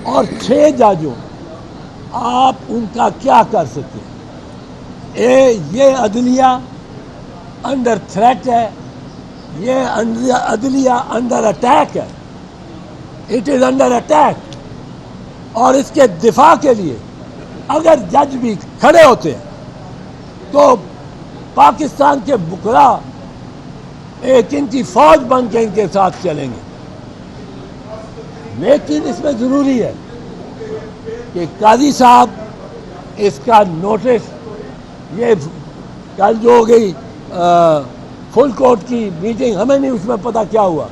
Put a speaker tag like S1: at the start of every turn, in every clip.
S1: اور 6 ججوں آپ ان کا کیا کر سکتے ہیں؟ یہ عدلیہ انڈر تھریٹ ہے، یہ عدلیہ انڈر اٹیک ہے، اٹ از انڈر اٹیک. اور اس کے دفاع کے لیے اگر جج بھی کھڑے ہوتے ہیں تو پاکستان کے بکرا ایک ان کی فوج بن کے ان کے ساتھ چلیں گے. لیکن اس میں ضروری ہے کہ قاضی صاحب اس کا نوٹس، یہ کل جو ہو گئی فل کورٹ کی میٹنگ، ہمیں نہیں اس میں پتہ کیا ہوا،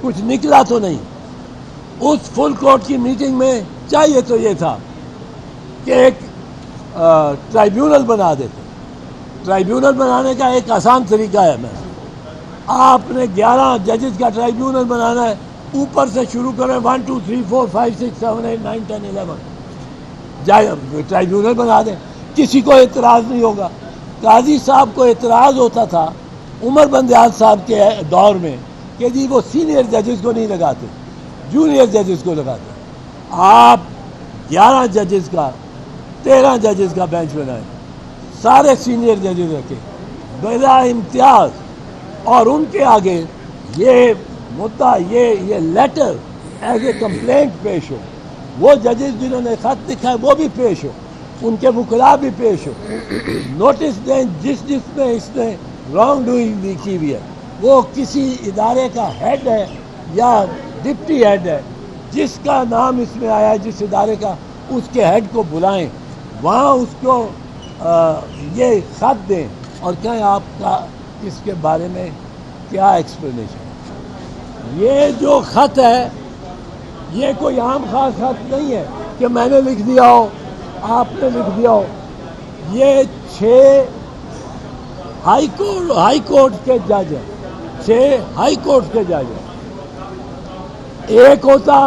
S1: کچھ نکلا تو نہیں. اس فل کورٹ کی میٹنگ میں چاہیے تو یہ تھا کہ ایک ٹرائیبیونل بنا دیتے. ٹرائیبیونل بنانے کا ایک آسان طریقہ ہے، میں آپ نے 11 ججز کا ٹرائیبیونل بنانا ہے، اوپر سے شروع کریں 1 2 3 4 5 6 7 8 9 10 11 ٹرائیبیونل بنا دیں، کسی کو اعتراض نہیں ہوگا. قاضی صاحب کو اعتراض ہوتا تھا عمر بندیال صاحب کے دور میں کہ جی وہ سینئر ججز کو نہیں لگاتے، جونیئر ججز کو لگاتے. آپ 11 ججز کا 13 ججز کا بینچ بنائیں، سارے سینئر ججز رکھے بلا امتیاز، اور ان کے آگے یہ مدعا، یہ لیٹر ایز اے کمپلینٹ پیش ہو. وہ ججز جنہوں نے خط لکھا ہے وہ بھی پیش ہو، ان کے وکلاء بھی پیش ہو، نوٹس دیں جس میں اس نے رانگ ڈوئنگ بھی کی ہوئی ہے. وہ کسی ادارے کا ہیڈ ہے یا ڈپٹی ہیڈ ہے، جس کا نام اس میں آیا ہے جس ادارے کا، اس کے ہیڈ کو بلائیں، وہاں اس کو یہ خط دیں اور کہیں آپ کا اس کے بارے میں کیا ایکسپلینیشن. یہ جو خط ہے یہ کوئی عام خاص خط نہیں ہے کہ میں نے لکھ دیا ہو، آپ نے لکھ دیا ہو. یہ 6 ہائی کورٹ کے جج ہیں، 6 ہائی کورٹ کے جج ہیں. ایک ہوتا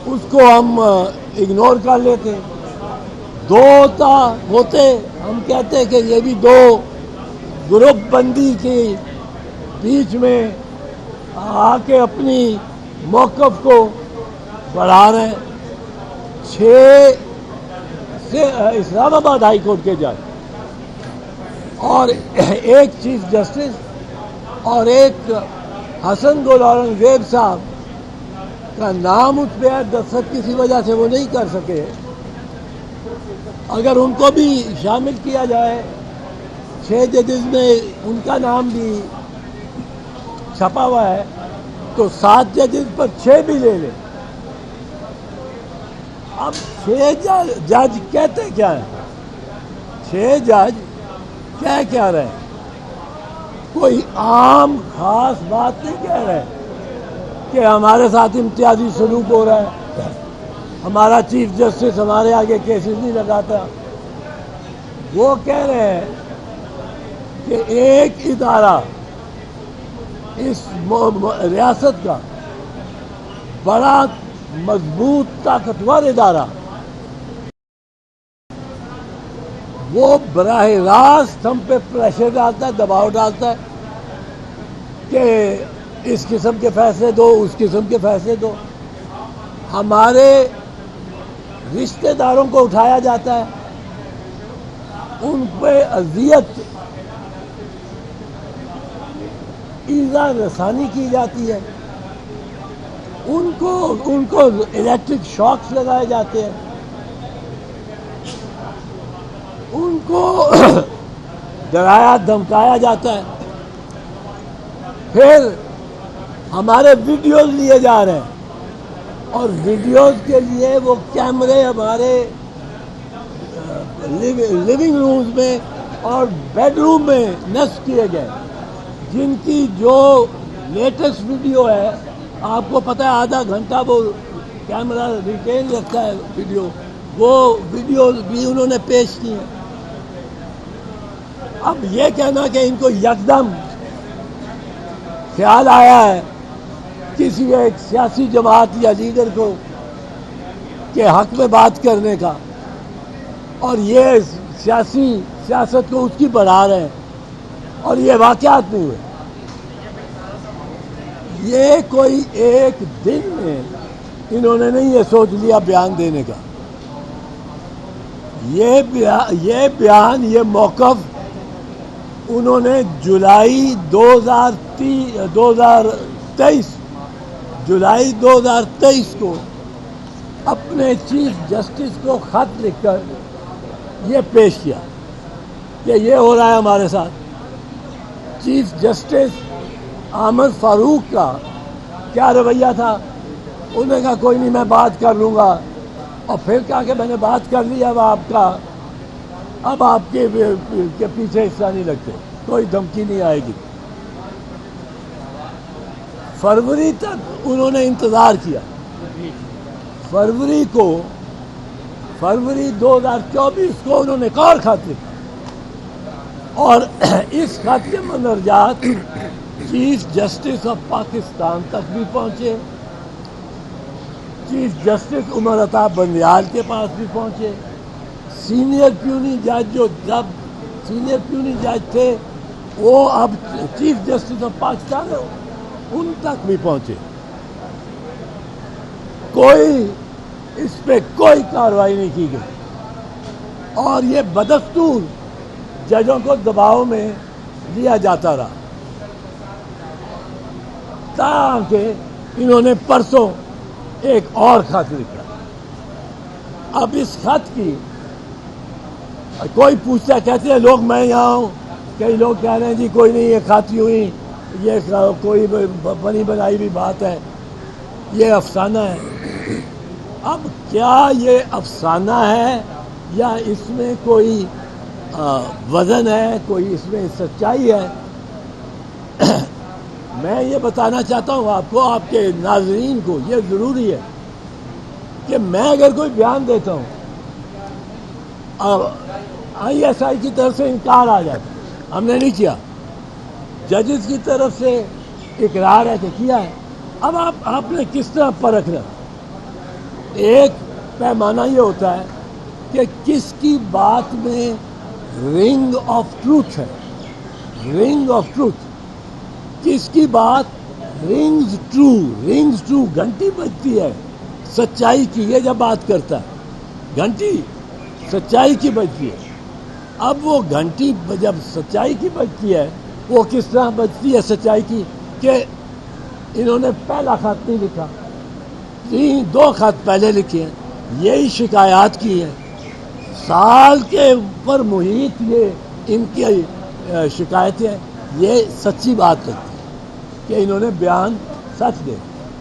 S1: اس کو ہم اگنور کر لیتے، 2 ہوتے ہم کہتے کہ یہ بھی 2 گروپ بندی کے بیچ میں آ کے اپنی موقف کو بڑھا رہے ہیں. 6 سے اسلام آباد ہائی کورٹ کے جج اور ایک چیف جسٹس اور ایک حسن گل اورنگزیب صاحب کا نام اس پہ ہے، دستخط کسی وجہ سے وہ نہیں کر سکے. اگر ان کو بھی شامل کیا جائے 6 ججز میں، ان کا نام بھی چھپا ہوا ہے، تو 7 ججز پر 6 بھی لے لیں. اب 6 جج کہتے کیا ہیں؟ 6 جج کہہ کیا رہے ہیں؟ کوئی عام خاص بات نہیں کہہ رہے کہ ہمارے ساتھ امتیازی سلوک ہو رہا ہے، ہمارا چیف جسٹس ہمارے آگے کیسز نہیں لگاتا. وہ کہہ رہے ہیں کہ ایک ادارہ، اس ریاست کا بڑا مضبوط طاقتور ادارہ، وہ براہ راست ہم پہ پریشر ڈالتا ہے، دباؤ ڈالتا ہے کہ اس قسم کے فیصلے دو، اس قسم کے فیصلے دو. ہمارے رشتہ داروں کو اٹھایا جاتا ہے، ان پہ اذیت، ایذا رسانی کی جاتی ہے، ان کو الیکٹرک شاکس لگائے جاتے ہیں، ان کو ڈرایا دھمکایا جاتا ہے. پھر ہمارے ویڈیوز لیے جا رہے ہیں، اور ویڈیوز کے لیے وہ کیمرے ہمارے لیونگ رومز میں اور بیڈ روم میں نصب کیے گئے، جن کی جو لیٹسٹ ویڈیو ہے آپ کو پتہ ہے آدھا گھنٹہ وہ کیمرہ ریٹین رکھتا ہے ویڈیو، وہ ویڈیو بھی انہوں نے پیش کی ہیں. اب یہ کہنا کہ ان کو یکدم خیال آیا ہے کسی ایک سیاسی جماعت یا لیڈر کو کے حق میں بات کرنے کا، اور یہ سیاست کو اس کی بڑھا رہے ہیں، اور یہ واقعات نہیں ہوئے. یہ کوئی ایک دن میں انہوں نے نہیں یہ سوچ لیا بیان دینے کا. یہ بیان یہ موقف انہوں نے جولائی 2023 کو اپنے چیف جسٹس کو خط لکھ کر یہ پیش کیا کہ یہ ہو رہا ہے ہمارے ساتھ. چیف جسٹس احمد فاروق کا کیا رویہ تھا؟ انہوں نے کہا کوئی نہیں میں بات کر لوں گا، اور پھر کہا کہ میں نے بات کر لی، اب آپ کے پیچھے حصہ نہیں لگتے، کوئی دھمکی نہیں آئے گی. فروری تک انہوں نے انتظار کیا. فروری 2024 کو انہوں نے ایک اور خط لکھا، اور اس خط کے مندرجات چیف جسٹس آف پاکستان تک بھی پہنچے، چیف جسٹس عمر عطا بندیال کے پاس بھی پہنچے، سینئر پیونی جج جو جب سینئر پیونی جج تھے وہ اب چیف جسٹس آف پاکستان ہے، ان تک بھی پہنچے. اس پہ کوئی کارروائی نہیں کی گئی، اور یہ بدستور ججوں کو دباؤ میں لیا جاتا رہا، تاکہ انہوں نے پرسوں ایک اور خط لکھا. اب اس خط کی کوئی پوچھتا، کہتے ہیں لوگ میں یہاں ہوں، کئی لوگ کہہ رہے ہیں جی کوئی نہیں، یہ خط یوں ہی یہ کوئی بنی بنائی بھی بات ہے، یہ افسانہ ہے. اب کیا یہ افسانہ ہے یا اس میں کوئی وزن ہے، کوئی اس میں سچائی ہے؟ میں یہ بتانا چاہتا ہوں آپ کو، آپ کے ناظرین کو، یہ ضروری ہے کہ میں اگر کوئی بیان دیتا ہوں ISI کی طرف سے انکار آ جاتا، ہم نے نہیں کیا، ججز کی طرف سے اقرار ہے کہ کیا ہے. اب آپ نے کس طرح پرکھنا؟ ایک پیمانہ یہ ہوتا ہے کہ کس کی بات میں رنگ آف ٹروتھ ہے، رنگ آف ٹروتھ، کس کی بات رنگز ٹرو گھنٹی بجتی ہے سچائی کی. یہ جب بات کرتا ہے گھنٹی سچائی کی بجتی ہے. اب وہ گھنٹی جب سچائی کی بجتی ہے، وہ کس طرح بجتی ہے سچائی کی؟ کہ انہوں نے پہلا خط نہیں لکھا، 2 خط پہلے لکھے ہیں، یہی شکایات کی ہیں، سال کے اوپر محیط یہ ان کی شکایتیں، یہ سچی بات کرتی ہے کہ انہوں نے بیان سچ دے.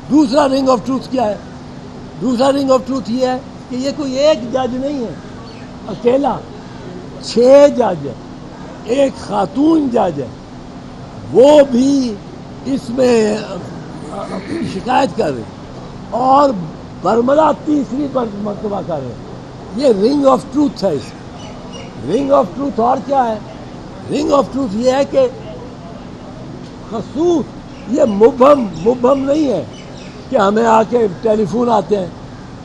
S1: دوسرا رنگ آف ٹروتھ کیا ہے؟ دوسرا رنگ آف ٹروتھ یہ ہے کہ یہ کوئی ایک جج نہیں ہے اکیلا، 6 جج ہے، ایک خاتون جج ہے، وہ بھی اس میں اپنی شکایت کر رہے، اور برملا تیسری مرتبہ کر رہے. یہ رنگ آف ٹروتھ ہے. اس رنگ آف ٹروتھ اور کیا ہے؟ رنگ آف ٹروتھ یہ ہے کہ خصوص یہ مبہم نہیں ہے کہ ہمیں آ کے ٹیلی فون آتے ہیں،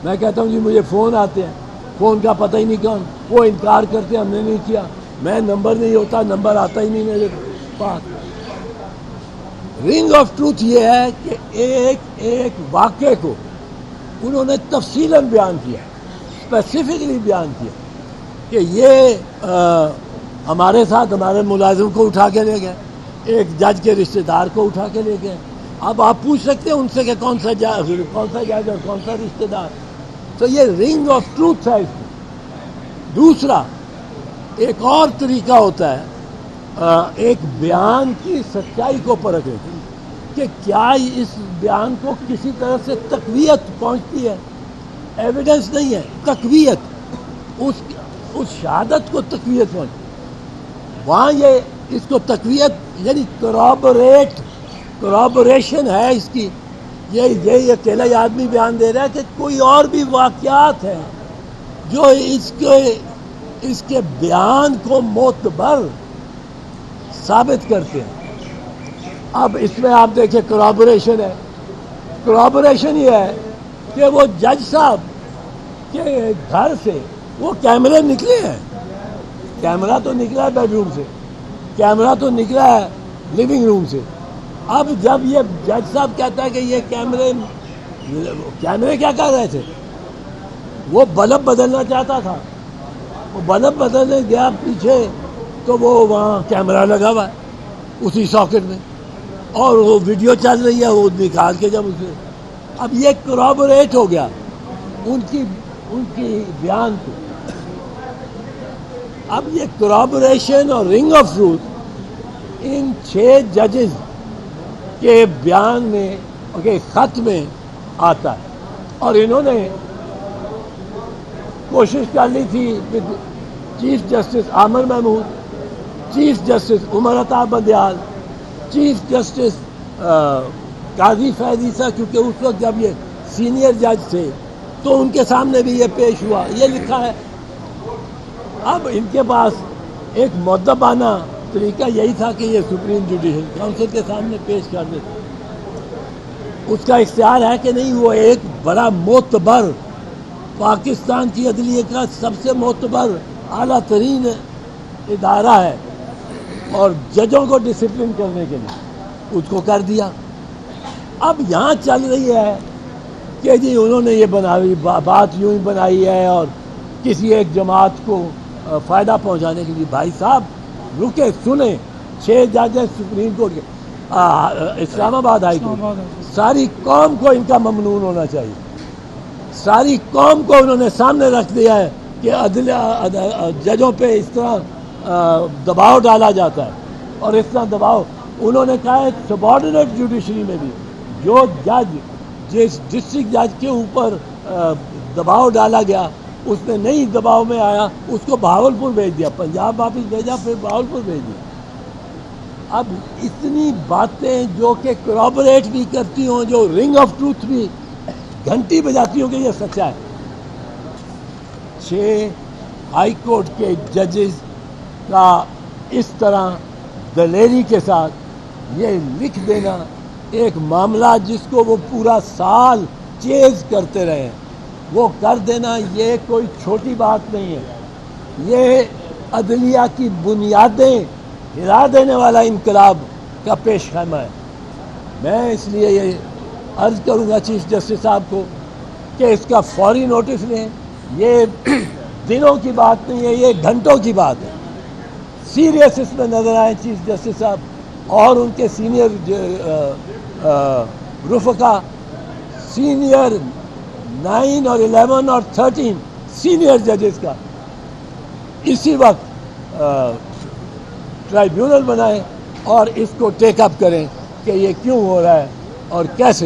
S1: میں کہتا ہوں جی مجھے فون آتے ہیں، فون کا پتہ ہی نہیں کون، وہ انکار کرتے ہیں ہم نے نہیں کیا، میں نمبر نہیں ہوتا، نمبر آتا ہی نہیں میرے پاس. رنگ آف ٹروتھ یہ ہے کہ ایک واقعے کو انہوں نے تفصیلاً بیان کیا، اسپیسیفکلی بیان کیا کہ یہ ہمارے ساتھ ہمارے ملازم کو اٹھا کے لے گئے، ایک جج کے رشتہ دار کو اٹھا کے لے گئے. اب آپ پوچھ سکتے ہیں ان سے کہ کون سا جج اور کون سا رشتہ دار. تو یہ رنگ آف ٹروتھ ہے اس میں. دوسرا ایک اور طریقہ ہوتا ہے ایک بیان کی سچائی کو پرکھنے کہ کیا اس بیان کو کسی طرح سے تقویت پہنچتی ہے. ایویڈنس نہیں ہے، تقویت، اس شہادت کو تقویت پہنچتی. وہاں یہ اس کو تقویت یعنی کرابوریشن ہے اس کی. یہ اکیلا آدمی بیان دے رہا ہے کہ کوئی اور بھی واقعات ہیں جو اس کے بیان کو معتبر ثابت کرتے ہیں. اب اس میں آپ دیکھیں کرابوریشن ہے. کرابوریشن یہ ہے کہ وہ جج صاحب کے گھر سے وہ کیمرے نکلے ہیں، کیمرہ تو نکلا ہے بیڈ روم سے، کیمرہ تو نکلا ہے لیونگ روم سے. اب جب یہ جج صاحب کہتا ہے کہ یہ کیمرے کیمرے کیا کر رہے تھے؟ وہ بلب بدلنا چاہتا تھا، وہ بلب بدلنے گیا پیچھے تو وہ وہاں کیمرہ لگا ہوا ہے اسی ساکٹ میں، اور وہ ویڈیو چل رہی ہے، وہ نکال کے جب اسے اب یہ کورابوریٹ ہو گیا ان کی بیان کو. اب یہ کورابوریشن اور رنگ آف ٹروتھ ان 6 ججز کے بیان میں کے خط میں آتا ہے، اور انہوں نے کوشش کر لی تھی چیف جسٹس عامر Mahmood, chief justice Umar Ata Bandial, chief justice قاضی فیض عیسیٰ، کیونکہ اس وقت جب یہ سینئر جج تھے تو ان کے سامنے بھی یہ پیش ہوا، یہ لکھا ہے. اب ان کے پاس ایک مؤدبانہ طریقہ یہی تھا کہ یہ سپریم جوڈیشل کونسل کے سامنے پیش کر دیتے. اس کا اختیار ہے کہ نہیں؟ وہ ایک بڑا معتبر، پاکستان کی عدلیہ کا سب سے معتبر اعلیٰ ترین ادارہ ہے، اور ججوں کو ڈسپلن کرنے کے لیے اس کو کر دیا. اب یہاں چل رہی ہے کہ جی انہوں نے یہ بات یوں ہی بنائی ہے اور کسی ایک جماعت کو فائدہ پہنچانے کے لیے. بھائی صاحب رکے سنیں، 6 ججز سپریم کورٹ کے، اسلام آباد ہائی کورٹ، ساری قوم کو ان کا ممنون ہونا چاہیے. ساری قوم کو انہوں نے سامنے رکھ دیا ہے کہ ججوں پہ اس طرح دباؤ ڈالا جاتا ہے، اور اس طرح دباؤ انہوں نے کہا ہے سبارڈینیٹ جوڈیشری میں بھی جو جج جس ڈسٹرکٹ جج کے اوپر دباؤ ڈالا گیا اس نے نہیں دباؤ میں آیا، اس کو بہاولپور بھیج دیا، پنجاب واپس بھیجا، پھر بہاولپور بھیج دیا. اب اتنی باتیں جو کہ کورابوریٹ بھی کرتی ہوں، جو رنگ آف ٹروتھ بھی گھنٹی بجاتی ہوں کہ یہ سچا ہے. 6 ہائی کورٹ کے ججز کا اس طرح دلیری کے ساتھ یہ لکھ دینا ایک معاملہ جس کو وہ پورا سال چیز کرتے رہے، وہ کر دینا، یہ کوئی چھوٹی بات نہیں ہے. یہ عدلیہ کی بنیادیں ہلا دینے والا انقلاب کا پیش خیمہ ہے. میں اس لیے یہ عرض کروں گا چیف جسٹس صاحب کو کہ اس کا فوری نوٹس لیں. یہ دنوں کی بات نہیں ہے، یہ گھنٹوں کی بات ہے. سیریس اس میں نظر آئے چیف جسٹس صاحب اور ان کے سینئر رفقا، سینئر 9 اور 11 اور 13 سینئر ججز کا اسی وقت ٹرائیبیونل بنائیں اور اس کو ٹیک اپ کریں کہ یہ کیوں ہو رہا ہے اور کیسے ہو